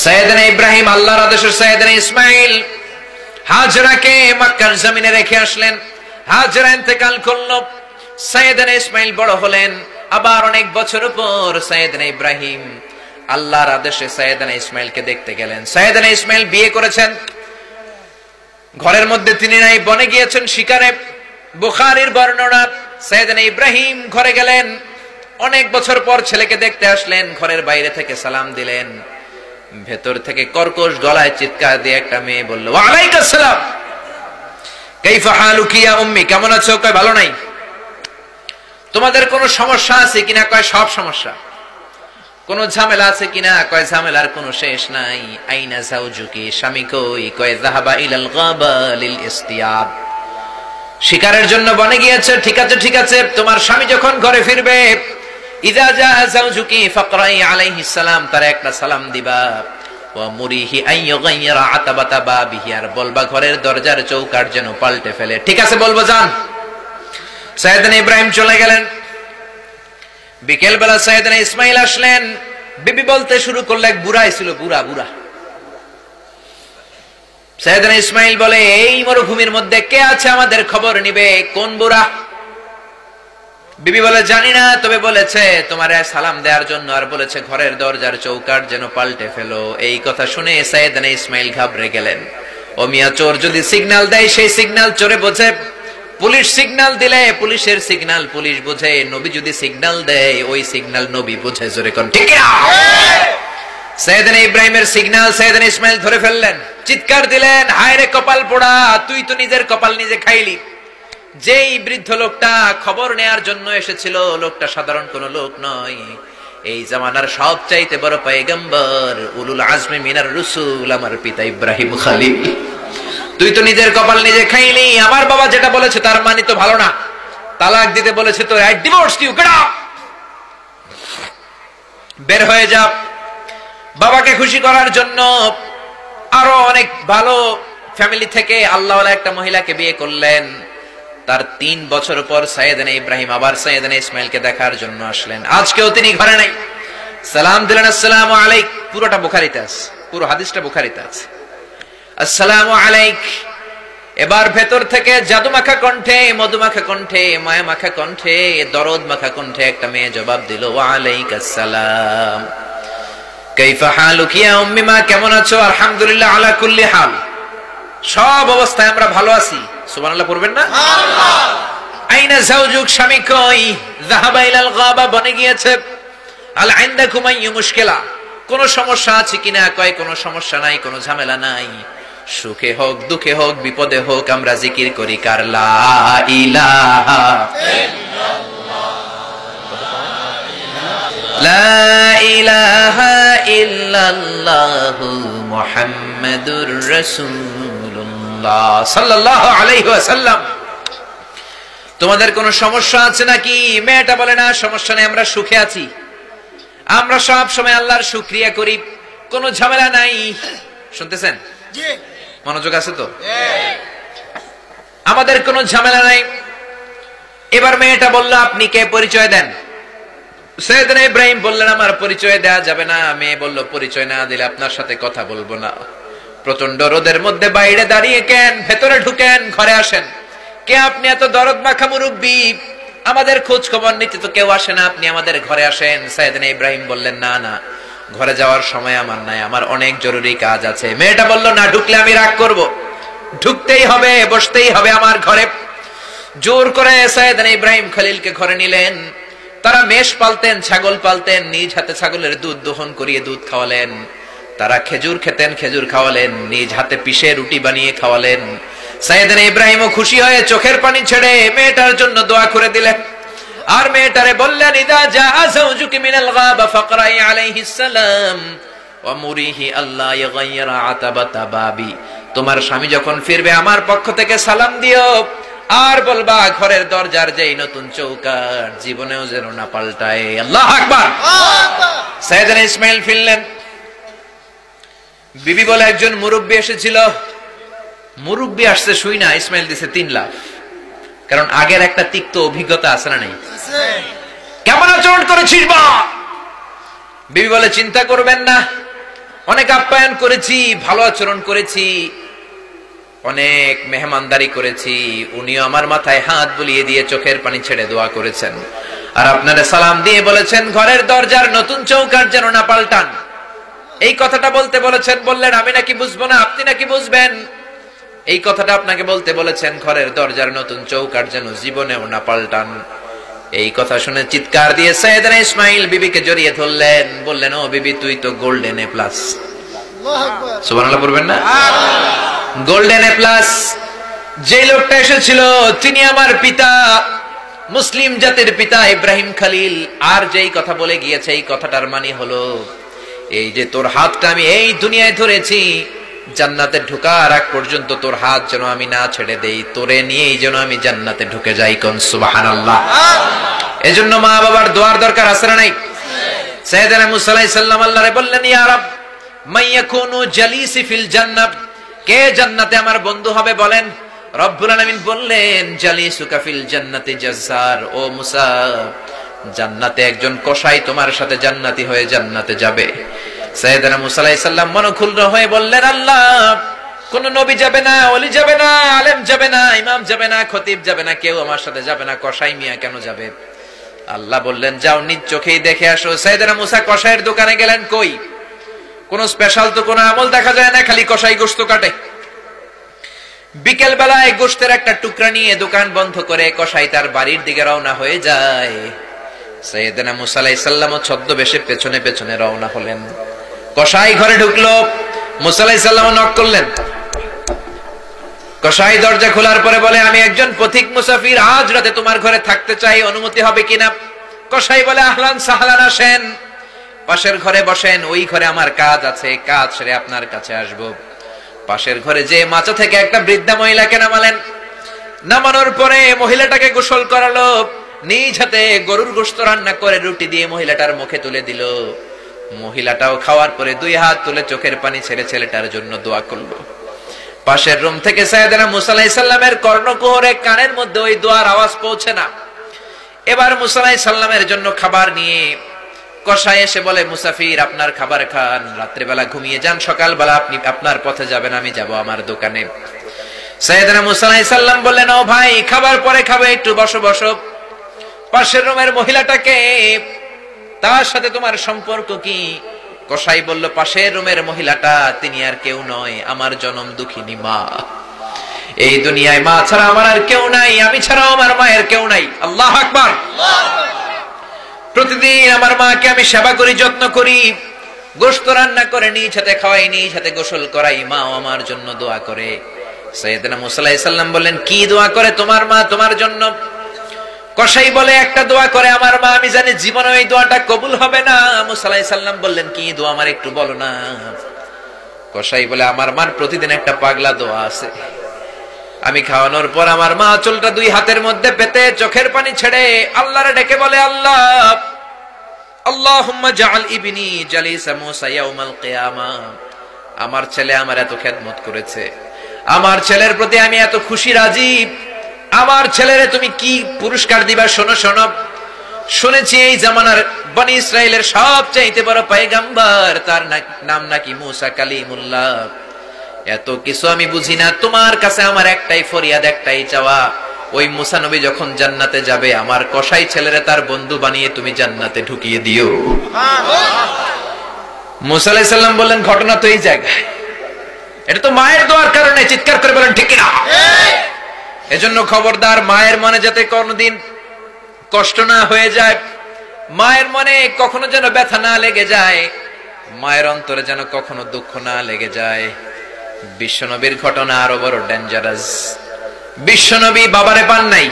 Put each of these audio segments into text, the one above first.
সাইয়েদনা ইব্রাহিম আল্লাহর আদেশে সাইয়েদনা ইসমাইল হাজরাকে মক্কার জমিনে রেখে আসলেন। হাজরা ইন্তেকাল করলো, সাইয়েদনা ইসমাইল বড় হলেন। আবার অনেক বছর পর সাইয়েদনা ইব্রাহিম আল্লাহর আদেশে সাইয়েদনা ইসমাইলকে দেখতে গেলেন। সাইয়েদনা ইসমাইল বিয়ে করেছেন, ঘরের মধ্যে তিনি নাই, বনে গিয়েছেন শিকারে। বুখারীর বর্ণনা, সাইয়েদনা ইব্রাহিম ঘরে গেলেন, অনেক বছর পর ছেলেকে দেখতে আসলেন, ঘরের বাইরে থেকে সালাম দিলেন। ভেতর থেকে কর্কশ গলায় চিৎকার দিয়ে একটা মেয়ে বলল, ওয়া আলাইকুম আসসালাম, কাইফা হালুকি ইয়া উম্মি, কেমন আছো? কয় ভালো নাই। তোমাদের কোনো সমস্যা আছে কিনা? কয় সব সমস্যা। কোন ঝামেলা আছে কিনা? কয় ঝামেলার কোনো শেষ নাই। আইনা যাওজুকি, স্বামী কই? কয় যাহাবা ইলাল গাবা লিল ইসতিয়াব, শিকারের জন্য বনে গিয়েছে। ঠিক আছে ঠিক আছে, তোমার স্বামী যখন ঘরে ফিরবে, ইযা জা যাওজুকি ফাকরাই আলাইহিস সালাম, তার একটা সালাম দিবা। ওয়া মুরিহি আইয়ুগাইরা আতাবাতা বাবিহি, আর বলবা ঘরের দরজার চৌকাঠ যেন পাল্টে ফেলে। ঠিক আছে বলবো, যান। সাইয়েদনা ইব্রাহিম চলে গেলেন। বিকেল বেলা সাইয়েদনা ইসমাইল আসলেন। বিবি বলতে শুরু করলে, এক বুড়া ছিল, বুড়া বুড়া। সাইয়েদনা ইসমাইল বলে, এই মরুভূমির মধ্যে কে আছে আমাদের খবর নিবে? কোন বুড়া? বিবি বলে, জানি না, তবে বলেছে তোমারে সালাম দেওয়ার জন্য, আর বলেছে ঘরের দরজার চৌকাঠ যেন পাল্টে ফেলো। এই কথা শুনে সাইয়েদনা ইসমাইল ঘাবড়ে গেলেন। ও মিয়া, চোর যদি সিগন্যাল দেয় সেই সিগন্যাল চোরে বোঝে, পুলিশ সিগন্যাল দিলে পুলিশের সিগন্যাল পুলিশ বোঝে, নবী যদি সিগন্যাল দেয় ওই সিগন্যাল নবী বোঝে। জোরে কোন ঠিক না? সাইয়েদনা ইব্রাহিমের সিগন্যাল সাইয়েদনা ইসমাইল ধরে ফেললেন, চিৎকার দিলেন, হায় রে কপাল পোড়া, তুই তো নিজের কপাল নিজে খাইলি। যেই বৃদ্ধ লোকটা খবর নেয়ার জন্য এসেছিল, লোকটা সাধারণ কোন লোক নয়, এই জামানার সবচাইতে বড় পয়গম্বর, উলুল আজমি মিনার রসুল, আমার পিতা ইব্রাহিম খলিল। তুই তো নিজের কপাল নিজে খাইলি। আমার বাবা যেটা বলেছে তার মানে তো ভালো না, তালাক দিতে বলেছে তো, I divorce you, get out, বের হয়ে যা। বাবাকে খুশি করার জন্য আরো অনেক ভালো ফ্যামিলি থেকে আল্লাহওয়ালা একটা মহিলাকে বিয়ে করলেন। তার 3 বছর পর সাইয়েদনা ইব্রাহিম আবার সাইয়েদনা ইসমাইলকে দেখার জন্য আসলেন। আজকেও তিনি ঘরে নাই। সালাম দিলেন, আসসালামু আলাইক। পুরোটা বুখারীতে আছে, পুরো হাদিসটা বুখারীতে আছে। আসসালামু আলাইক। এবার ভেতর থেকে জাদু মাখা কণ্ঠে, মধু মাখা কণ্ঠে, মায়া মাখা কণ্ঠে, দরদ মাখা কণ্ঠে একটা মেয়ে জবাব দিল, ওয়া আলাইকাস সালাম, কাইফা হালুকি ইয়া উম্মি, মা কেমন আছো? আলহামদুলিল্লাহ আলা কুল্লি হাল, সব অবস্থায় আমরা ভালো আছি। সুবহানাল্লাহ পড়বেন না? আইনা যাওজুক, স্বামী কই? যাহাবা ইলাল গাবা, বনে গিয়েছে। আল ইনদাকুম আইয়ু মুশকিলা, কোন সমস্যা আছে কিনা? কয় কোন সমস্যা নাই, কোন ঝামেলা নাই। সুখে হোক দুঃখে হোক বিপদে হোক আমরা জিকির করি কার? লা ইলাহা ইল্লাল্লাহ, লা ইলাহা ইল্লাল্লাহ মুহাম্মাদুর রাসূলুল্লাহ সাল্লাল্লাহু আলাইহি ওয়াসাল্লাম। তোমাদের কোনো সমস্যা আছে নাকি? মেয়েটা বলে, না সমস্যা নেই, আমরা সুখে আছি, আমরা সব সময় আল্লাহর শুকরিয়া করি, কোনো ঝামেলা নাই। শুনতেছেন? জি, মনোযোগ আছে তো? আমাদের কোনো ঝামেলা নাই। এবার মেয়েটা বলল, আপনি কে? পরিচয় দেন। সাইয়েদনা ইব্রাহিম বললেন, আমার পরিচয় দেয়া যাবে না। মেয়ে বলল, পরিচয় না দিলে আপনার সাথে কথা বলবো না। প্রচন্ড রোদের মধ্যে বাইরে দাঁড়িয়ে কেন? ভেতরে ঢুকেন, ঘরে আসেন। কে আপনি? এত দরদ মাখা মুরব্বি, আমাদের খোঁজ খবর নিতে তো কেউ আসে না, আপনি আমাদের ঘরে আসেন। সাইয়েদনা ইব্রাহিম বললেন, না না, ঘরে যাওয়ার সময় আমার নাই, আমার অনেক জরুরি কাজ আছে। মেয়েটা বলল, না ঢুকলে আমি রাগ করব, ঢুকতেই হবে, বসতেই হবে আমার ঘরে। জোর করে সাইয়েদনা ইব্রাহিম খলিলকে ঘরে নিলেন। তারা মেষ পালতেন, ছাগল পালতেন, নিজ হাতে ছাগলের দুধ দোহন করিয়ে দুধ খাওয়ালেন। তারা খেজুর খেতেন, খেজুর খাওয়ালেন, নিজ হাতে পিষে রুটি বানিয়ে খাওয়ালেন। সাইয়েদনা ইব্রাহিমও খুশি হয়ে চোখের পানি ছেড়ে মেয়েটার জন্য দোয়া করে দিলেন। আর মেয়েটারে বললেন, ইদা জাআ যাওজুকি মিনাল গাবা ফাকরাই আলাইহিস সালাম ওয়া মুরিহি আল্লাহ ইয়াগাইরা আতাবাতা বাবি, তোমার স্বামী যখন ফিরবে আমার পক্ষ থেকে সালাম দিও, আর বলবা ঘরের দরজার যেই নতুন চৌকাঠ জীবনেও যেন না পাল্টায়। আল্লাহু আকবার। সাইয়েদনা ইসমাইল ফিরলেন। বিবি বলে, একজন মুরব্বি এসেছিল। মুরব্বি আসছে শুই না, ইসমাইল দিছে 3 লাখ। কারণ আগের একটা তিক্ত অভিজ্ঞতা আছে না নাই? কেমন আচরণ করেছিস বা? বিবি বলে, চিন্তা করবেন না, অনেক আপ্যায়ন করেছি, ভালো আচরণ করেছি, অনেক মেহমানদারি করেছি, উনিও আমার মাথায় হাত বুলিয়ে দিয়ে চোখের পানি ছেড়ে দোয়া করেছেন। আর আপনারা সালাম দিয়ে বলেছেন ঘরের দরজার নতুন চৌকাঠ যেন না পাল্টান। এই কথাটা বলতে বলেছেন, বললেন আমি নাকি বুঝবো না, আপনি নাকি বুঝবেন। এই কথাটা আপনাকে বলতে বলেছেন ঘরের দরজার নতুন চৌকাঠ যেন জীবনেও না পাল্টান। এই কথা শুনে চিৎকার দিয়ে সাইয়েদনা ইসমাইল বিবিকে জড়িয়ে ধরলেন, বললেন ও বিবি তুই তো গোল্ডেন এ প্লাস। সুবহানাল্লাহ পড়বেন না? Golden A plus. যে লোকটা এসেছিল তিনি আমার পিতা, মুসলিম জাতির পিতা ইব্রাহিম খলিল। আর যেই কথা বলে গিয়েছে এই কথাটার মানে হলো এই যে তোর হাতটা আমি এই দুনিয়ায় ধরেছি, জান্নাতে ঢোকার আগ পর্যন্ত তোর হাত যেন আমি না ছেড়ে দেই, তোরে নিয়েই যেন আমি জান্নাতে ঢুকে যাই। কোন সুবহানাল্লাহ। এজন্য মা বাবার দোয়ার দরকার আছে না নাই? সাইয়েদনা মুসা আলাইহিস সালাম আল্লাহরে বললেন ইয়া রব মাইয়াকুনু জালিসি ফিল জান্নাত, কে জান্নাতে আমার বন্ধু হবে বলেন। রব্বুল আলামিন বললেন জালিসুকা ফিল জান্নাতি জাজ্জার, ও মুসা জান্নাতে একজন কসাই তোমার সাথে জান্নাতি হয়ে জান্নাতে যাবে। সাইয়েদনা মুসা আলাইহিস সালাম মনক্ষুণ্ণ হয়ে বললেন আল্লাহ কোন নবী যাবে না, ওলি যাবে না, আলেম যাবে না, ইমাম যাবে না, খতিব যাবে না, কেউ আমার সাথে যাবে না, কসাই মিয়া কেন যাবে? আল্লাহ বললেন যাও নিজ চোখেই দেখে আসো। সাইয়েদনা মুসা কসাইয়ের দোকানে গেলেন, কই কোন স্পেশাল তো কোন আমল দেখা যায় না, খালি কসাই গোশত কাটে। বিকেল বেলায় গোশতের একটা টুকরা নিয়ে দোকান বন্ধ করে কসাই তার বাড়ির দিকে রওনা হয়ে যায়। সাইয়েদনা মুসা আলাইহিস সালাম ছদ্মবেশে পেছনে পেছনে রওনা হলেন। কসাই ঘরে ঢুকলো, মুসা আলাইহিস সালাম নক করলেন। কসাই দরজা খোলার পরে বলে আমি একজন পথিক মুসাফির, আজ রাতে তোমার ঘরে থাকতে চাই, অনুমতি হবে কিনা? কসাই বলে আহলান সাহলান, আসেন, পাশের ঘরে বসেন, ওই ঘরে আমার কাজ আছে, কাজ সেরে আপনার কাছে আসবো। পাশের ঘরে যে মাচা থেকে একটা বৃদ্ধা মহিলাকে নামালেন। নামানোর পরে মহিলাটাকে গোসল করালো, নিজ হাতে গরুর গোশত রান্না করে রুটি দিয়ে মহিলাটার মুখে তুলে দিল। মহিলাটাও খাওয়ার পরে দুই হাত তুলে চোখের পানি ছেড়ে ছেলেটার জন্য দোয়া করলো। পাশের রুম থেকে সাইয়েদনা মুসা আলাইহিস সালামের কর্ণকুহরে কানের মধ্যে ওই দোয়ার আওয়াজ পৌঁছে না। এবার মুসা আলাইহিস সালামের জন্য খাবার নিয়ে কসাই এসে বলে মুসাফির আপনার খাবার খান, রাত্রিবেলা ঘুমিয়ে যান, সকালবেলা আপনি আপনার পথে যাবেন, আমি যাব আমার দোকানে। সাইয়েদনা মুসা আলাইহিস সালাম বললেন ও ভাই খাবার পরে খাবে, একটু বসো বসো। পাশের রুমের মহিলাটাকে, তার সাথে তোমার সম্পর্ক কি? কসাই বলল পাশের রুমের মহিলাটা তিনি আর কেউ নয়, আমার জনম দুঃখিনী মা। এই দুনিয়ায় মা ছাড়া আমার আর কেউ নাই, আমি ছাড়াও আমার মায়ের কেউ নাই। আল্লাহু আকবার। প্রতিদিন আমার মাকে আমি সেবা করি, যত্ন করি, গোশত রান্না করে নিজ হাতে খাওয়াই, নিজ হাতে গোসল করাই, মাও আমার জন্য দোয়া করে। সাইয়েদনা মুসা আলাইহিস সালাম বললেন কি দোয়া করে তোমার মা তোমার জন্য? কসাই বলে একটা দোয়া করে আমার মা, আমি জানি জীবনে ওই দোয়াটা কবুল হবে না। মুসা আলাইহিস সালাম বললেন কি দোয়া আমার একটু বলো না। কসাই বলে আমার মার প্রতিদিন একটা পাগলা দোয়া আছে, আমি খাওয়ানোর পর আমার মা চুলটা দুই হাতের মধ্যে পেতে চোখের পানি ছেড়ে আল্লাহরে ডেকে বলে আল্লাহ আল্লাহুম্মা জাআল ইবনি জালিসা মুসা ইয়াউমাল কিয়ামা, আমার ছেলে আমার এত খেদমত করেছে, আমার ছেলের প্রতি আমি এত খুশি রাজি, আমার ছেলেরে তুমি কি পুরস্কার দিবা শোনো শোনো। শুনেছি এই জামানার বনি ইসরাইলের সবচাইতে বড় পয়গম্বর, তার নাম নাকি মুসা কালিমুল্লাহ। এত কিছু আমি বুঝি না, তোমার কাছে আমার একটাই ফরিয়াদ, একটাই চাওয়া, ওই মুসা নবী যখন জান্নাতে যাবে আমার কসাই ছেলেরে তার বন্ধু বানিয়ে তুমি জান্নাতে ঢুকিয়ে দিও। মুসা আলাইহিস সালাম বললেন ঘটনা তো এই জায়গায়, এটা তো মায়ের দোয়ার কারণে, চিৎকার করে বলেন ঠিক না? এজন্য খবরদার মায়ের মনে যাতে কোনোদিন কষ্ট না হয়ে যায়, মায়ের মনে কখনো যেন ব্যথা না লেগে যায়, মায়ের অন্তরে যেন কখনো দুঃখ না লেগে যায়। বিশ্বনবীর ঘটনা আরো বড় ডেঞ্জারাস। বিশ্বনবী বাবারে পান নাই,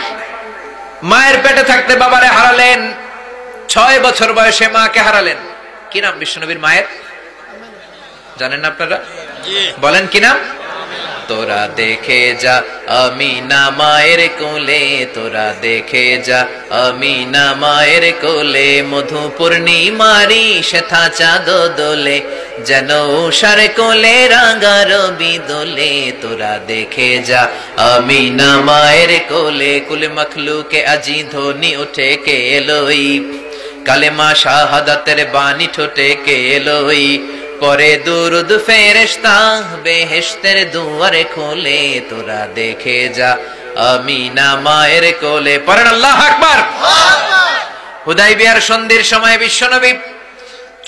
মায়ের পেটে থাকতে বাবারে হারালেন, 6 বছর বয়সে মাকে হারালেন। কি নাম বিশ্বনবীর মায়ের? জানেন না আপনারা? বলেন কি নাম? তোরা দেখে যা আমিনা মায়ের কোলে, তোরা দেখে যা আমিনা মায়ের কোলে, মধু পূর্ণিমারি সেথা চাঁদ দোলে, যেন উষার কোলে রাঙা রবি দোলে, তোরা দেখে যা আমিনা মায়ের কোলে। কুল মখলুকে আজি ধ্বনি উঠে কে এলোই, কালেমা শাহাদাতের বাণী ঠোঁটে কে এলোই, পরে দুরুদ ফেরেশতা বেহেশতের দুয়ারে খোলে, তোরা দেখে যা আমিনা মায়ের কোলে। পড়েন আল্লাহু আকবার। হুদাইবিয়ার সন্ধির সময় বিশ্বনবী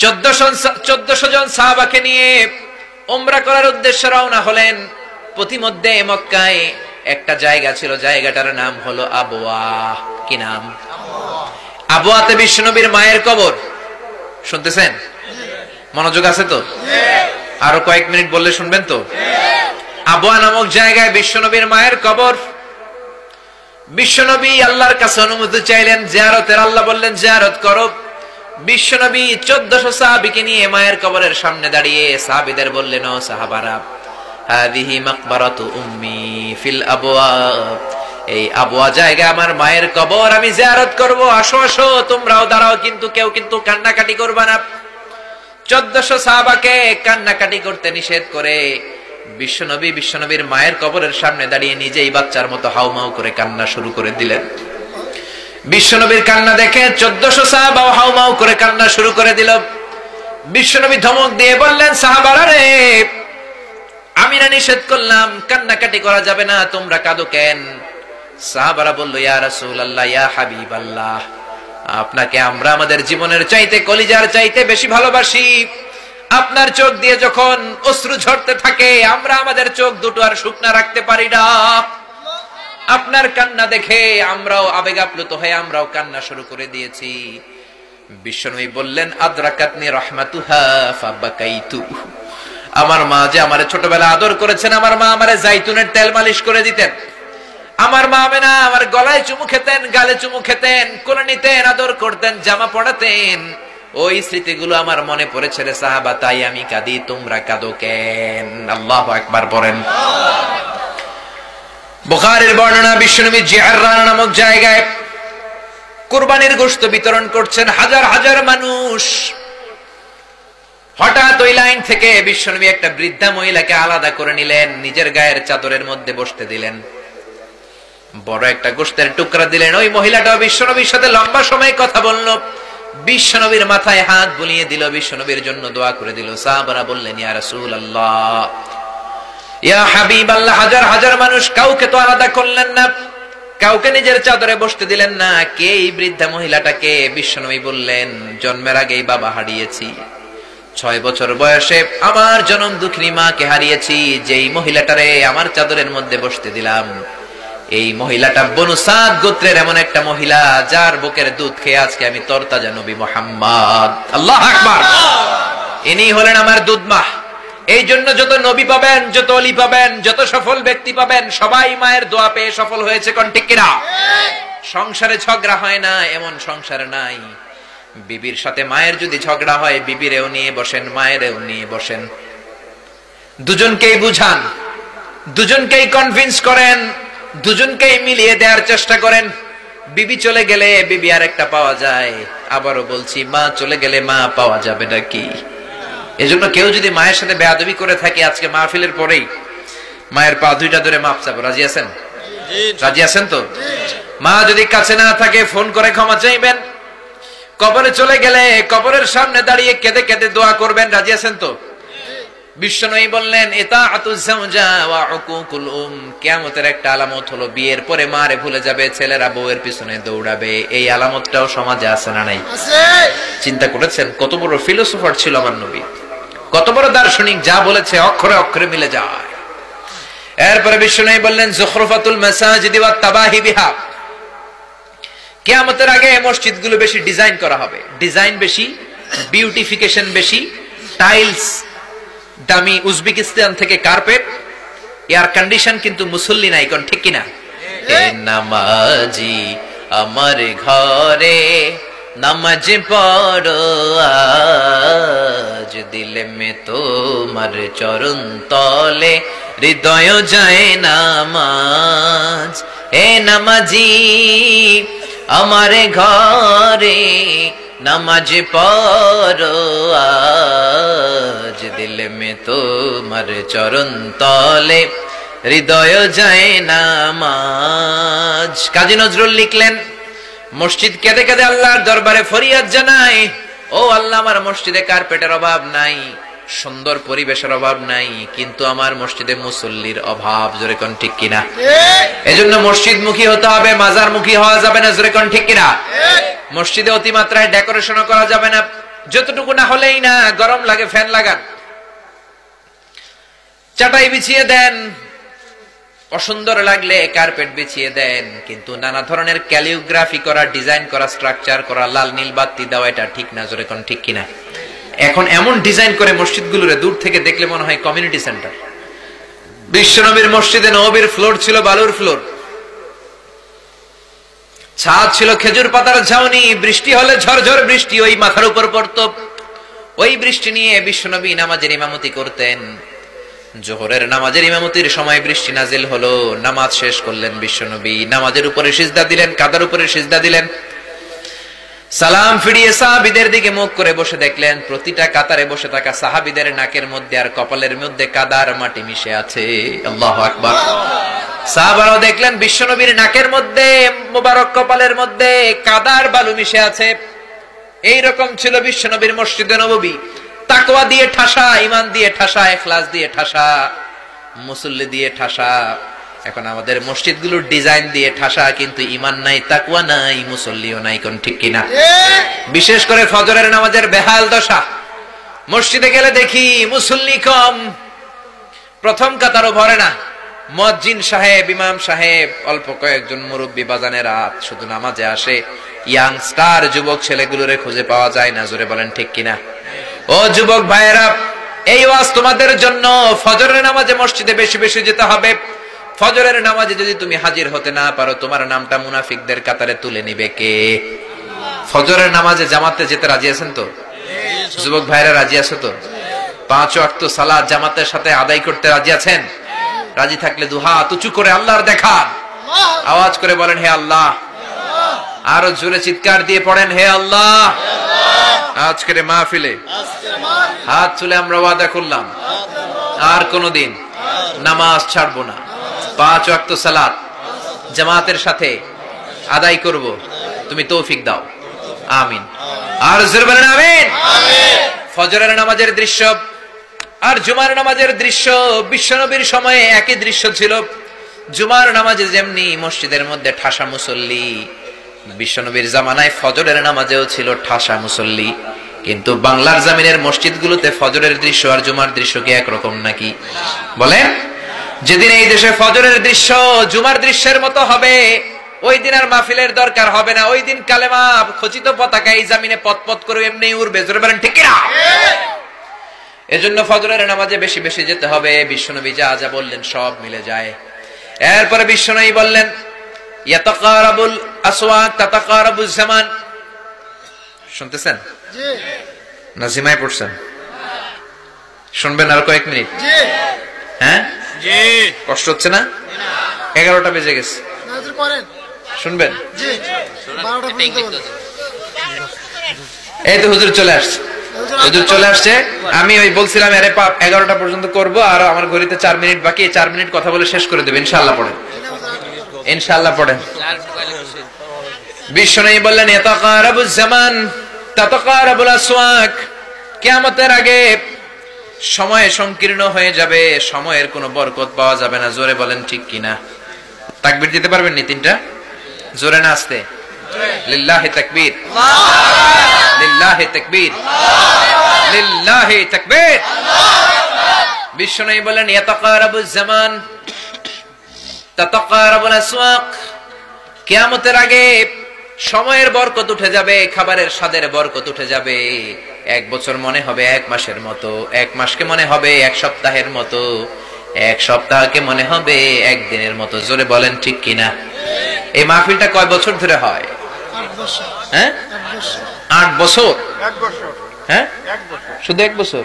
1400 জন সাহাবাকে নিয়ে উমরা করার উদ্দেশ্যে রওনা হলেন। পথিমধ্যে মক্কায় একটা জায়গা ছিল, জায়গাটার নাম হলো আবওয়া। কি নাম? আবওয়াতে বিশ্বনবীর মায়ের কবর। শুনতেছেন? মনোযোগ আছে তো? আরো কয়েক মিনিট বললে শুনবেন তো? আবওয়া নামক জায়গায় বিশ্বনবীর মায়ের কবর। বিশ্বনবী আল্লাহর কাছে অনুমতি চাইলেন জিয়ারতের। আল্লাহ বললেন জিয়ারত করো। বিশ্বনবী 1400 সাহাবীকে নিয়ে মায়ের কবরের সামনে দাঁড়িয়ে সাহাবীদের বললেন, ও সাহাবারা, হাদিহি মাকবারাতু উম্মি ফিল আবওয়া, এই আবওয়া জায়গা আমার মায়ের কবর, আমি জিয়ারত করব, আসো আসো তোমরাও দাঁড়াও, কিন্তু কেউ কিন্তু কান্নাকাটি করবে না। 1400 সাহাবাকে কান্নাকাটি করতে নিষেধ করে বিশ্বনবীর মায়ের কবরের সামনে দাঁড়িয়ে নিজেই বাচ্চার মতো হাউমাউ করে কান্না শুরু করে দিলেন। বিশ্বনবীর কান্না দেখে 1400 সাহাবাও হাউমাউ করে কান্না শুরু করে দিল। বিশ্বনবী ধমক দিয়ে বললেন, সাহাবারা রে, আমি না নিষেধ করলাম কান্নাকাটি করা যাবে না, তোমরা কাঁদো কেন? সাহাবারা বলল, ইয়া রাসূলুল্লাহ, ইয়া হাবিবাল্লাহ, আপনাকে আমরা আমাদের জীবনের চাইতে, কলিজার চাইতে বেশি ভালোবাসি। আপনার চোখ দিয়ে যখন অশ্রু ঝরতে থাকে, আমরা আমাদের চোখ দুটো আর শুকনা রাখতে পারি না। আপনার কান্না দেখে আমরাও আবেগ আপ্লুত হয়ে আমরাও কান্না শুরু করে দিয়েছি। বিশ্বনবী বললেন, আদরাকাতনি রাহমাতুহা ফাবাকাইতু, আমার মা যে আমারে ছোটবেলা আদর করেছেন, আমার মা আমারে জাইতুনের তেল মালিশ করে দিতেন, আমার মা আমেনা আমার গলায় চুমু খেতেন, গালে চুমু খেতেন, কোলে নিতেন, আদর করতেন, জামা পরাতেন, ওই স্মৃতিগুলো আমার মনে পড়েছে রে সাহাবা, তাই আমি কাঁদি, তোমরা কাঁদো কেন? আল্লাহু আকবার বলেন। বুখারীর বর্ণনা, বিশ্বনবী জিআররানা নামক জায়গায় কুরবানির গোশত বিতরণ করছেন, হাজার হাজার মানুষ। হঠাৎ ওই লাইন থেকে বিশ্বনবী একটা বৃদ্ধা মহিলাকে আলাদা করে নিলেন, নিজের গায়ের চাদরের মধ্যে বসতে দিলেন, বড় একটা গোশতের টুকরা দিলেন। ওই মহিলাটাও বিশ্বনবীর সাথে লম্বা সময় কথা বলল, বিশ্বনবীর মাথায় হাত বুলিয়ে দিল, বিশ্বনবীর জন্য দোয়া করে দিল। সাহাবারা বললেন, ইয়া রাসূলুল্লাহ, ইয়া হাবিবাল্লাহ, হাজার হাজার মানুষ, কাউকে তো আলাদা করলেন না, কাউকে নিজের চাদরে বসতে দিলেন না, কে এই বৃদ্ধা মহিলাটাকে? বিশ্বনবী বললেন, জন্মের আগেই বাবা হারিয়েছি, 6 বছর বয়সে আমার জনম দুঃখিনী মাকে হারিয়েছি, যেই মহিলাটারে আমার চাদরের মধ্যে বসতে দিলাম, এই মহিলাটা বনু সাদ গোত্রের এমন একটা মহিলা, যার বুকের দুধ খেয়ে আজকে আমি তরতাজা নবী মুহাম্মদ। আল্লাহু আকবার। ইনি হলেন আমার দুধ মা। এই জন্য যত নবী পাবেন, যত ওলি পাবেন, যত সফল ব্যক্তি পাবেন, সবাই মায়ের দোয়া পেয়ে সফল হয়েছে। কোন ঠিক কিনা? সংসারে ঝগড়া হয় না এমন সংসার নাই। বিবির সাথে মায়ের যদি ঝগড়া হয়, বিবিরেও নিয়ে বসেন, মায়েরও নিয়ে বসেন, দুজনকেই বুঝান, দুজনকেই কনভিন্স করেন, দুজনকেই মিলিয়ে দেওয়ার চেষ্টা করেন। বিবি চলে গেলে বিবি আর একটা পাওয়া যায়, আবারও বলছি, মা চলে গেলে মা পাওয়া যাবে নাকি? এজন্য কেউ যদি মায়ের সাথে বেয়াদবি করে থাকে, আজকে মাহফিলের পরেই মায়ের পা দুইটা ধরে মাপ চাবো। রাজি আছেন? রাজি আছেন তো? মা যদি কাছে না থাকে, ফোন করে ক্ষমা চাইবেন। কবরে চলে গেলে কবরের সামনে দাঁড়িয়ে কেঁদে কেঁদে দোয়া করবেন। রাজি আছেন তো? বিশ্বনবী বললেন, ইতাআতুজ জাওজা ওয়া উকুকুল কিয়ামতের একটা আলামত হলো বিয়ের পরে মারে ভুলে যাবে, ছেলেরা বউয়ের পিছনে দৌড়াবে। এই আলামতটাও সমাজে আছে না নাই? আছে। চিন্তা করেছেন কত বড় ফিলোসোফার ছিল আমার নবী, কত বড় দার্শনিক, যা বলেছে অক্ষরে অক্ষরে মিলে যায়। এরপরে বিশ্বনবী বললেন, যুখরুফাতুল মাসাজিদি ওয়াত তাবাহি বিহা, কিয়ামতের আগে মসজিদগুলো বেশি ডিজাইন করা হবে, ডিজাইন বেশি, বিউটিফিকেশন বেশি, টাইলস দামি উজবেকিস্তান থেকে কার্পেট, এয়ার কন্ডিশন, কিন্তু মুসল্লি নাই। কোন ঠিক কিনা? এ নামাজি আমার ঘরে নামাজ পড়ো আজ, দিলে মে তোমার চরণ তলে হৃদয় যায় নামাজ। এ নামাজি আমার ঘরে নামাজ পড়ো আজ, দিলে মে তোমার চরণ তলে হৃদয় যায় নামাজ। কাজী নজরুল লিখলেন, মসজিদ কেঁদে কেঁদে আল্লাহর দরবারে ফরিয়াদ জানায়, ও আল্লাহ, আমার মসজিদে কার্পেটের অভাব নাই, সুন্দর পরিবেশের অভাব নাই, কিন্তু আমার মসজিদে মুসল্লির অভাব। জোরে কোন ঠিক কিনা? এজন্য মসজিদমুখী হতে হবে, মাজারমুখী হওয়া যাবে না। জোরে কোন ঠিক কিনা? মসজিদে অতিমাত্রায় ডেকোরেশনও করা যাবে না, যতটুকু না হলেই না। গরম লাগে ফ্যান লাগান, চাটাই বিছিয়ে দেন, অসুন্দর লাগলে কার্পেট বিছিয়ে দেন, কিন্তু নানা ধরনের ক্যালিওগ্রাফি করা, ডিজাইন করা, স্ট্রাকচার করা, লাল নীল বাতি দেওয়া, এটা ঠিক না। জোরে কোন ঠিক কিনা? এখন এমন ডিজাইন করে মসজিদগুলোরে দূর থেকে দেখলে মনে হয় কমিউনিটি সেন্টার। বিশ্বনবীর মসজিদে নববীর ফ্লোর ছিল বালুর ফ্লোর, ছাদ ছিল খেজুর পাতার ঝাউনি, বৃষ্টি হলে ঝরঝর বৃষ্টি ওই মাথার উপর পড়তো। ওই বৃষ্টি নিয়ে বিশ্বনবী নামাজের ইমামতি করতেন। জোহরের নামাজের ইমামতির সময় বৃষ্টি নাজিল হলো, নামাজ শেষ করলেন বিশ্বনবী, নামাজের উপরে সিজদা দিলেন, কাদার উপরে সিজদা দিলেন, সালাম ফিরিয়ে সাহাবীদের দিকে মুখ করে বসে দেখলেন প্রতিটা কাতারে বসে থাকা সাহাবীদের নাকের মধ্যে আর কপালের মধ্যে কাদার মাটি মিশে আছে। আল্লাহু আকবার। সাহাবারাও দেখলেন বিশ্বনবীর নাকের মধ্যে, মোবারক কপালের মধ্যে কাদার বালু মিশে আছে। এইরকম ছিল বিশ্বনবীর মসজিদে নববী। তাকওয়া দিয়ে ঠাসা, ঈমান দিয়ে ঠাসা, ইখলাস দিয়ে ঠাসা, মুসল্লি দিয়ে ঠাসা। এখন আমাদের মসজিদগুলোর ডিজাইন দিয়ে ঠাসা, কিন্তু ঈমান নাই, তাকওয়া নাই, মুসল্লিও নাই। কোন ঠিক কিনা? বিশেষ করে ফজরের নামাজের বেহাল দশা। মসজিদে গেলে দেখি মুসল্লি কম, প্রথম কাতারও ভরে না। মুয়াজ্জিন সাহেব, ইমাম সাহেব, অল্প কয়েকজন মুরব্বী বাজানেরা শুধু নামাজে আসে। ইয়াংস্টার যুবক ছেলেগুলোরে খুঁজে পাওয়া যায় না। জোরে বলেন ঠিক কিনা? ও যুবক ভাইয়েরা, এই ওয়াজ তোমাদের জন্য। ফজরের নামাজে মসজিদে বেশি বেশি যেতে হবে। ফজরের নামাজে যদি তুমি হাজির হতে না পারো, তোমার নামটা মুনাফিকদের কাতারে তুলে নিবে কে? ফজরের নামাজে জামাতে যেতে রাজি আছেন তো? যুবক ভাইরা রাজি আছো তো? 5 ওয়াক্ত সালাত জামাতের সাথে আদায় করতে রাজি আছেন? রাজি থাকলে দুহাত উঁচু করে আল্লাহর দেখা আওয়াজ করে বলেন, হে আল্লাহ। আরো জোরে চিৎকার দিয়ে পড়েন, হে আল্লাহ। আজকের মাহফিলে হাত তুলে আমরা ওয়াদা করলাম, আর কোনদিন নামাজ ছাড়বো না। 5 ওয়াক্ত সালাত জামাতের সাথে আদায় করব, তুমি তৌফিক দাও। আমিন। আর জোরে বলেন আমিন। ফজরের নামাজের দৃশ্য আর জুমার নামাজের দৃশ্য বিশ্বনবীর সময়ে একই দৃশ্য ছিল। জুমার নামাজে যেমনি মসজিদের মধ্যে ঠাসা মুসল্লি, বিশ্বনবীর জামানায় ফজরের নামাজেও ছিল ঠাসা মুসল্লি। কিন্তু বাংলার জমিনের মসজিদগুলোতে ফজরের দৃশ্য আর জুমার দৃশ্য কি একরকম নাকি? বলেন, যেদিন এই দেশে ফজরের দৃশ্য জুমার দৃশ্যের মতো হবে, ওই দিন আর মাহফিলের দরকার হবে না। ওই দিন কালেমা খচিত পতাকা এই জমিনে পথ করে এমনি উড়বে। জোরে বলেন ঠিক কিনা? এজন্য ফজরের নামাজে বেশি বেশি যেতে হবে। বিশ্বনবী যা যা বললেন সব মিলে যায়। এরপরে বিশ্বনবী বললেন, ইয়াতাকারাবুল আসওয়াক তাতাকারাবুজ জামান। শুনতেছেন? জি। নাজিমায় পড়ছেন? শুনবেন আর কয়েক মিনিট? জি। হ্যাঁ জি। কষ্ট হচ্ছে না? 11টা বেজে গেছে। নাজির করেন। শুনবেন? জি। 12টা। এই তো হুজুর চলে আসছে। হুজুর চলে আসছে। আমি ওই বলছিলাম আরে 11টা পর্যন্ত করব, আর আমার ঘড়িতে 4 মিনিট বাকি। 4 মিনিট কথা বলে শেষ করে দেব ইনশাআল্লাহ। পড়েন ইনশাআল্লাহ, পড়েন। বিশ্বনবী বললেন, ইয়াতাকারাবুজ জামান তাতাকারাবুল আসওয়াক। কিয়ামতের আগে সময় সংকীর্ণ হয়ে যাবে, সময়ের কোনো বরকত পাওয়া যাবে না। জোরে বলেন ঠিক কিনা? তাকবীর দিতে পারবেন নি? 3টা জোরে না আসতে? লিল্লাহি তাকবীর, লিল্লাহি তাকবীর, লিল্লাহি তাকবীর। বিশ্বনবী বলেন, ইয়াতাকারাবুজ জামান তাতাকারাবুল আসওয়াক। কিয়ামতের আগে সময়ের বরকত উঠে যাবে, খাবারের স্বাদের বরকত উঠে যাবে। 1 বছর মনে হবে 1 মাসের মতো, 1 মাসকে মনে হবে 1 সপ্তাহের মতো, 1 সপ্তাহকে মনে হবে 1 দিনের মতো। জোরে বলেন ঠিক কিনা? এই মাহফিলটা কয় বছর ধরে হয়? 8 বছর। হ্যাঁ 8 বছর। 1 বছর। হ্যাঁ 1 বছর। শুধু 1 বছর?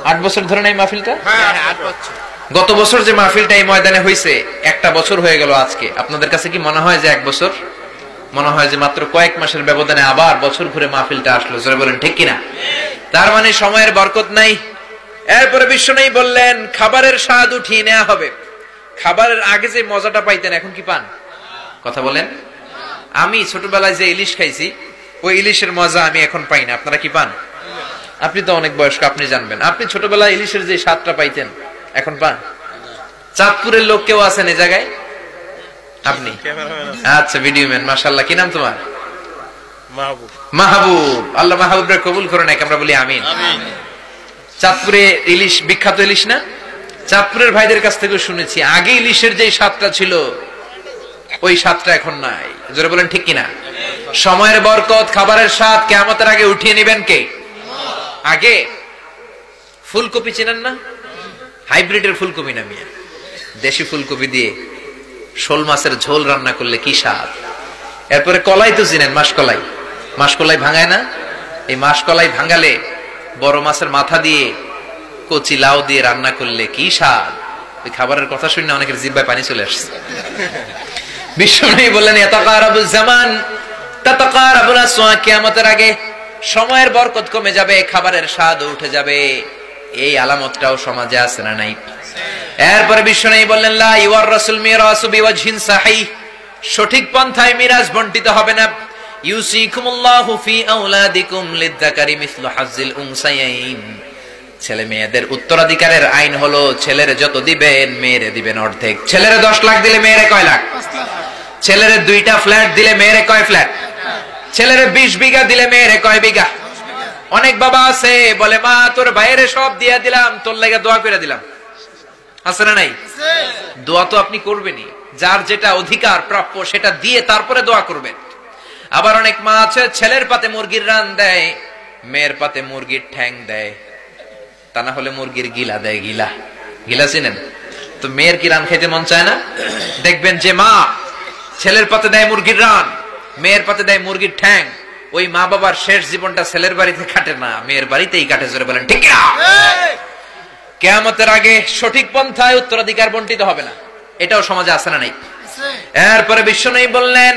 8 বছর ধরে এই মাহফিলটা? হ্যাঁ 8 বছর। গত বছর যে মাহফিলটা এই ময়দানে হয়েছে, 1টা বছর হয়ে গেল আজকে। আপনাদের কাছে কি মনে হয় যে 1 বছর? মনে হয় যে মাত্র কয়েক মাসের ব্যবধানে আবার বছর ঘুরে মাহফিলটা আসলো। জোরে বলেন ঠিক কিনা? তার মানে সময়ের বরকত নাই। এরপরে বিশ্বনবী বললেন, খাবারের স্বাদ উঠিয়ে নেওয়া হবে। খাবারের আগে যে মজাটা পাইতেন এখন কি পান? কথা বলেন। আমি ছোটবেলায় যে ইলিশ খাইছি, ওই ইলিশের মজা আমি এখন পাই না। আপনারা কি পান? আপনি তো অনেক বয়স্ক, আপনি জানবেন। আপনি ছোটবেলায় ইলিশের যে স্বাদটা পাইতেন এখন পান? চাঁদপুরের লোক কেউ আছেন এই জায়গায়? আপনি? আচ্ছা, ভিডিও ম্যান, মাশাআল্লাহ। কি নাম তোমার? মাহবুব। মাহবুব। আল্লাহ মাহবুবরা কবুল করুন, এক আমরা বলি আমিন। চাঁদপুরে ইলিশ বিখ্যাত, ইলিশ না? চাঁদপুরের ভাইদের কাছ থেকে শুনেছি আগে ইলিশের যে স্বাদটা ছিল ওই স্বাদটা এখন নাই। জোরে বলেন ঠিক কিনা? সময়ের বরকত, খাবারের স্বাদ কিয়ামতের আগে উঠিয়ে নেবেন কে? আগে ফুলকপি চেনেন না? হাইব্রিডের ফুলকপি না মিয়া, দেশি ফুলকপি দিয়ে শোল মাছের ঝোল রান্না করলে কি স্বাদ। এরপরে কলাই তো চিনেন, মাসকলাই। মাসকলাই ভাঙায় না? এই মাসকলাই ভাঙালে বড় মাছের মাথা দিয়ে কচি লাউ দিয়ে রান্না করলে কি স্বাদ। ওই খাবারের কথা শুনে অনেকের জিহ্বায় পানি চলে আসছে। বিশ্বনবী বললেন ইয়াতাকারাবুজ জামান তাতাকারাবুল আসওয়া, কিয়ামতের আগে সময়ের বরকত কমে যাবে, খাবারের স্বাদ উঠে যাবে। এই আলামতটাও সমাজে আছে না নাই? এরপরে বিশ্বনবী বললেন লা ইওয়াররাসুল মিরাসু বিওয়াজহিন সাহিহ, সঠিক পন্থায় মিরাজ বণ্টিত হবে না। ইউসিকুমুল্লাহু ফি আওলাদিকুম লিযযাকারি মিসলু হাজ্জিল উনসায়াইন, ছেলে মেয়েদের উত্তরাধিকারের আইন হলো ছেলের যত দিবেন মেয়েরে দিবেন অর্ধেক। ছেলেরে 10 লাখ দিলে মেয়েরে কয় লাখ? 5 লাখ। ছেলেরে 2টা ফ্ল্যাট দিলে মেয়েরে কয় ফ্ল্যাট? ছেলেরে 20 বিঘা দিলে মেয়েরে কয় বিঘা? অনেক বাবা আছে বলে মা তোর ভাইয়েরে সব দিয়া দিলাম, তোর লাগা দোয়া করে দিলাম। আছে না নাই? দোয়া তো আপনি করবেনই, যার যেটা অধিকার প্রাপ্য সেটা দিয়ে তারপরে দোয়া করবেন। আবার অনেক মা আছে ছেলের পাতে মুরগির রান দেয়, মেয়ের পাতে মুরগির ঠ্যাং দেয়, তা না হলে মুরগির গিলা দেয়। গিলা, গিলা চিনেন তো? মেয়ের কি রান খেতে মন চায় না? দেখবেন যে মা ছেলের পাতে দেয় মুরগির রান, মেয়ের পাতে দেয় মুরগির ঠ্যাং, ওই মা বাবার শেষ জীবনটা ছেলের বাড়িতে কাটে না, মেয়ের বাড়িতেই কাটে। জোরে বলেন ঠিক না? কিয়ামতের আগে সঠিক পন্থায় উত্তরাধিকার বণ্টিত হবে না, এটাও সমাজে আছে না নাই? এরপরে বিশ্বনবী বললেন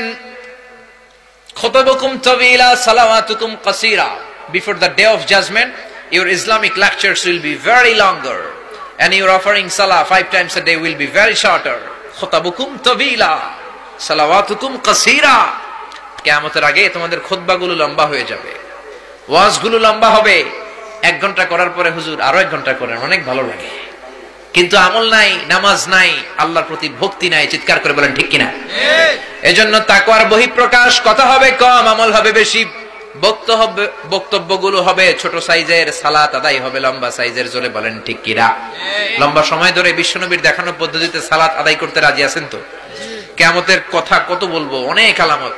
খুতুবুকুম তাওয়িলা সালাওয়াতুকুম কাসীরা, before the day of judgment your Islamic lectures will be very longer and your offering salah 5 times a day will be very shorter. খুতুবুকুম তাওয়িলা সালাওয়াতুকুম কাসীরা, কিয়ামতের আগে তোমাদের খুতবাগুলো লম্বা হয়ে যাবে, ওয়াজগুলো লম্বা হবে। 1 ঘন্টা করার পরে হুজুর আরো 1 ঘন্টা করেন, অনেক ভালো লাগে, কিন্তু আমল নাই, নামাজ নাই, আল্লাহর প্রতি ভক্তি নাই। চিৎকার করে বলেন ঠিক কিনা? এজন্য তাকওয়ার বহিঃপ্রকাশ, কথা হবে কম, আমল হবে বেশি। বক্তব্যগুলো হবে ছোট সাইজের, সালাত আদায় হবে লম্বা সাইজের। জোরে বলেন ঠিক কিনা? লম্বা সময় ধরে বিশ্বনবীর দেখানো পদ্ধতিতে সালাত আদায় করতে রাজি আছেন তো? কিয়ামতের কথা কত বলবো, অনেক আলামত।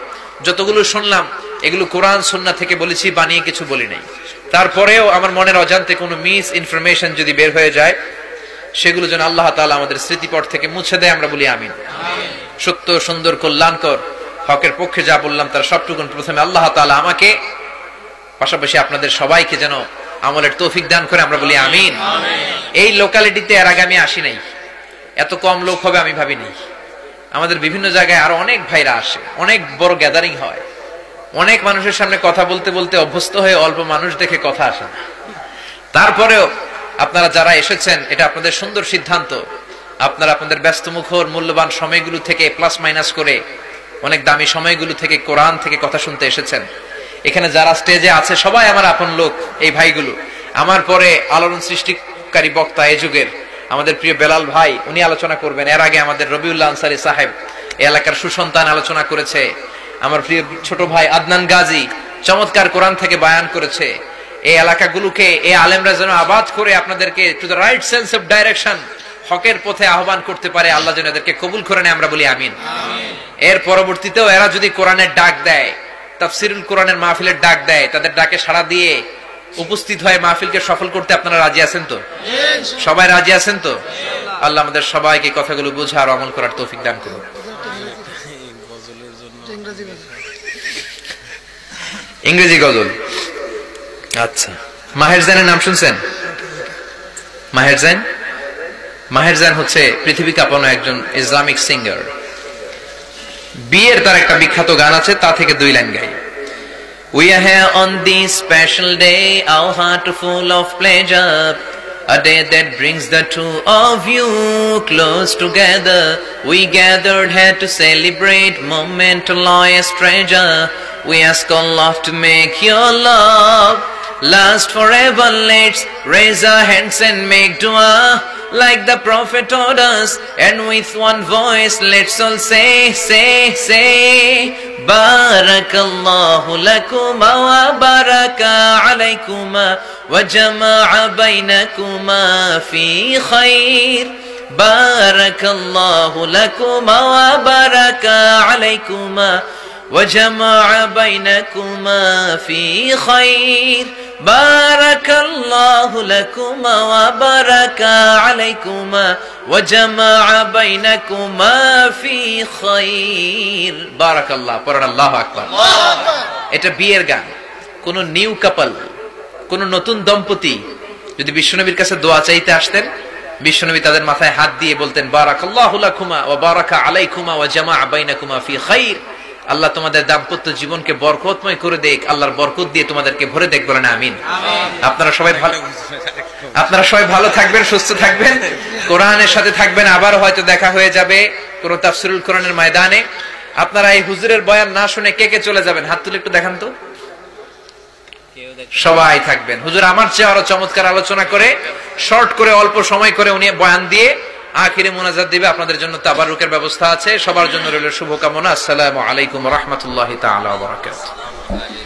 যতগুলো শুনলাম এগুলো কোরআন সুন্নাহ থেকে বলেছি, বানিয়ে কিছু বলি নাই। তারপরেও আমার মনের অজান্তে কোনো মিস ইনফরমেশন যদি বের হয়ে যায়, সেগুলো যেন আল্লাহ তাআলা আমাদের স্মৃতিপট থেকে মুছে দেয়, আমরা বলি আমিন। সত্য, সুন্দর, কল্যাণকর, হকের পক্ষে যা বললাম তার সবটুকু প্রথমে আল্লাহ তাআলা আমাকে, পাশাপাশি আপনাদের সবাইকে যেন আমলের তৌফিক দান করে, আমরা বলি আমিন। এই লোকালিটিতে এর আগে আমি আসি নাই, এত কম লোক হবে আমি ভাবিনি। আমাদের বিভিন্ন জায়গায় আরো অনেক ভাইরা আসে, অনেক বড় গ্যাদারিং হয়, অনেক মানুষের সামনে কথা বলতে বলতে অভ্যস্ত হয়ে অল্প মানুষ দেখে কথা আসে না। তারপরেও আপনারা যারা এসেছেন, এটা আপনাদের সুন্দর সিদ্ধান্ত। আপনারা আপনাদের ব্যস্তমুখর মূল্যবান সময়গুলো থেকে প্লাস মাইনাস করে অনেক দামি সময়গুলো থেকে কোরআন থেকে কথা শুনতে এসেছেন। এখানে যারা স্টেজে আছে সবাই আমার আপন লোক। এই ভাইগুলো আমার পরে আলোড়ন সৃষ্টিকারী বক্তা এই যুগের আমাদের প্রিয় বেলাল ভাই, উনি আলোচনা করবেন। এর আগে আমাদের রবিউল্লাহ আনসারী সাহেব এই এলাকার সুসন্তান আলোচনা করেছে। আমার প্রিয় ছোট ভাই আদনান গাজী চমৎকার কোরআন থেকে বয়ান করেছে। এই এলাকাগুলোকে এই আলেমরা যেন আবাদ করে আপনাদেরকে to the right sense of direction, হকের পথে আহ্বান করতে পারে, আল্লাহ যেন এদেরকে কবুল করে নেয়, আমরা বলি আমিন। এর পরবর্তীতেও এরা যদি কোরআনের ডাক দেয়, তাফসিরুল কোরআনের মাহফিলের ডাক দেয়, তাদের ডাকে সাড়া দিয়ে উপস্থিত হয়ে মাহফিলকে সফল করতে আপনারা রাজি আছেন তো? সবাই রাজি আছেন তো? আল্লাহ আমাদের সবাইকে কথাগুলো বোঝা আর আমল করার তৌফিক দান করুন। ইংরেজি গজল, আচ্ছা। মাহের জানের নাম শুনছেন? মাহের জান, মাহের জান হচ্ছে পৃথিবী কাঁপানো একজন ইসলামিক সিঙ্গার। বিয়ের তার একটা বিখ্যাত গান আছে, তা থেকে 2 line guy. We are here on this special day, our heart full of pleasure, a day that brings the two of you close together. We gathered here to celebrate moment, loyest treasure. We ask Allah to make your love last forever. Let's raise our hands and make dua like the Prophet taught us, and with one voice let's all say Barakallahu lakuma wa baraka alaykuma wa jama'a baynakuma fi khair. Barakallahu lakuma wa baraka alaykuma wa jama'a baynakuma fi khair. Barakallahu lakuma wa baraka alaykuma wa jama'a baynakuma fi khair. Barakallah, পড়ুন আল্লাহু আকবার। এটা বিয়ের গান। কোন new কাপল, কোন নতুন দম্পতি যদি বিশ্বনবীর কাছে দোয়া চাইতে আসতেন, বিশ্বনবী তাদের মাথায় হাত দিয়ে বলতেন বারাকাল্লাহু লাকুমা ওয়া বারাকা আলাইকুমা ওয়া জামা'a বাইনাকুমা ফি খাইর। আল্লাহ তোমাদের দাম্পত্য জীবনকে বরকতময় করে দেখ, আল্লাহর বরকত দিয়ে তোমাদেরকে ভরে দেখ, বলেন আমিন। আপনারা সবাই ভালো থাকবেন, সুস্থ থাকবেন, কোরআনের সাথে থাকবেন। আবার হয়তো দেখা হয়ে যাবে কোন তাফসীরুল কোরআনের ময়দানে। আপনারা এই হুজুরের বয়ান না শুনে কে কে চলে যাবেন হাত তুলে একটু দেখান তো। সবাই থাকবেন। হুজুর আমার চেয়ে আরো চমৎকার আলোচনা করে, শর্ট করে, অল্প সময় করে উনি বয়ান দিয়ে আখিরে মুনাজাত দিবে। আপনাদের জন্য তাবারুকের ব্যবস্থা আছে। সবার জন্য রইল শুভকামনা। আসসালামু আলাইকুম ওয়া রাহমাতুল্লাহি তাআলা ওয়া বারাকাতুহু।